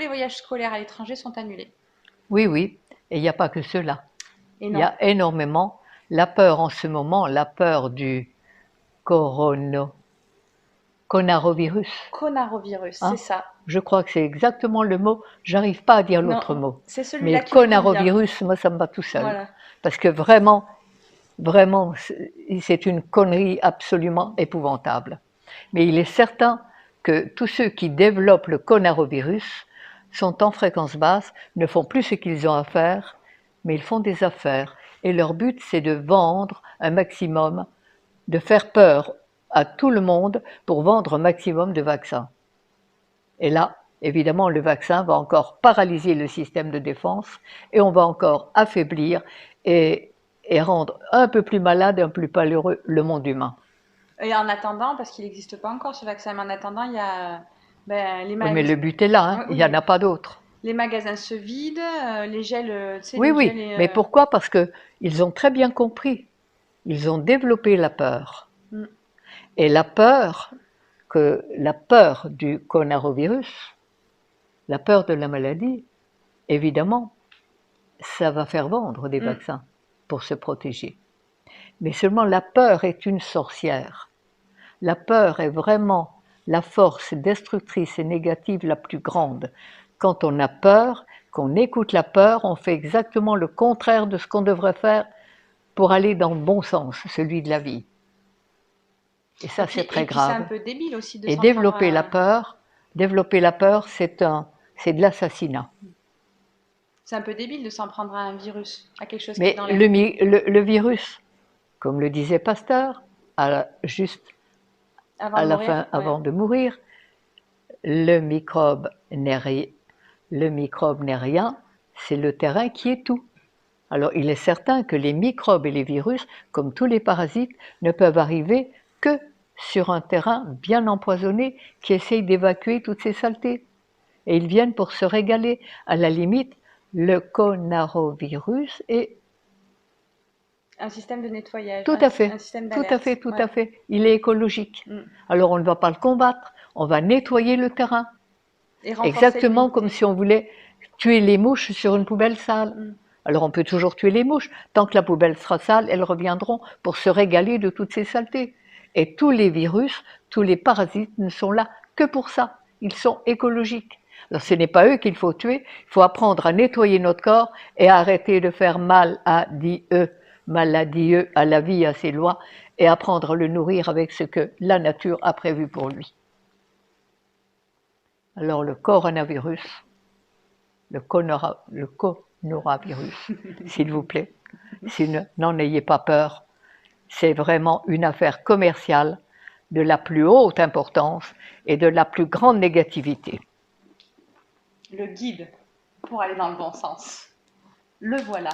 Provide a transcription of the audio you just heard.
les voyages scolaires à l'étranger sont annulés. Oui, oui. Et il n'y a pas que cela. Et Il non. y a énormément la peur en ce moment, la peur du coronavirus. Coronavirus, c'est Hein? ça. Je crois que c'est exactement le mot. J'arrive pas à dire Non, l'autre mot. c'est Mais celui-là qui me convient. coronavirus, moi, ça me va tout seul. Voilà. Parce que vraiment, vraiment, c'est une connerie absolument épouvantable. Mais il est certain que tous ceux qui développent le coronavirus sont en fréquence basse, ne font plus ce qu'ils ont à faire, mais ils font des affaires. Et leur but, c'est de vendre un maximum, de faire peur à tout le monde pour vendre un maximum de vaccins. Et là, évidemment, le vaccin va encore paralyser le système de défense et on va encore affaiblir et rendre un peu plus malade et un peu plus malheureux le monde humain. Et en attendant, parce qu'il n'existe pas encore ce vaccin, mais en attendant, il y a les Oui, mais magasins. le but est là, hein, il n'y en Oui, a pas d'autre. les magasins se vident, les gels, tu sais, Oui, les oui, gels et. mais pourquoi? Parce qu'ils ont très bien compris, ils ont développé la peur. Mm. Et la peur du coronavirus, la peur de la maladie, évidemment, ça va faire vendre des vaccins pour se protéger. Mais seulement la peur est une sorcière. La peur est vraiment la force destructrice et négative la plus grande. Quand on a peur, qu'on écoute la peur, on fait exactement le contraire de ce qu'on devrait faire pour aller dans le bon sens, celui de la vie. Et ça, c'est très puis c'est un grave. peu débile aussi de Et s'en prendre développer la peur, c'est de l'assassinat. C'est un peu débile de s'en prendre à un virus, à quelque chose qui est Mais dans l'air. le virus, comme le disait Pasteur, juste Avant à de la mourir, fin, ouais. avant de mourir, le microbe n'est rien, c'est le terrain qui est tout. Alors il est certain que les microbes et les virus, comme tous les parasites, ne peuvent arriver que sur un terrain bien empoisonné qui essaye d'évacuer toutes ces saletés. Et ils viennent pour se régaler. À la limite, le coronavirus est Un système de nettoyage, tout à un fait, système tout à fait, d'alerte. tout Ouais. à fait. Il est écologique. Mm. Alors on ne va pas le combattre, on va nettoyer le terrain. Et renforcer Exactement comme l'immunité. si on voulait tuer les mouches sur une poubelle sale. Mm. Alors on peut toujours tuer les mouches. Tant que la poubelle sera sale, elles reviendront pour se régaler de toutes ces saletés. Et tous les virus, tous les parasites ne sont là que pour ça. Ils sont écologiques. Alors ce n'est pas eux qu'il faut tuer, il faut apprendre à nettoyer notre corps et à arrêter de faire mal à la vie, à ses lois, et apprendre à le nourrir avec ce que la nature a prévu pour lui. Alors le coronavirus, le coronavirus, s'il vous plaît, n'en ayez pas peur, c'est vraiment une affaire commerciale de la plus haute importance et de la plus grande négativité. Le guide pour aller dans le bon sens. Le voilà.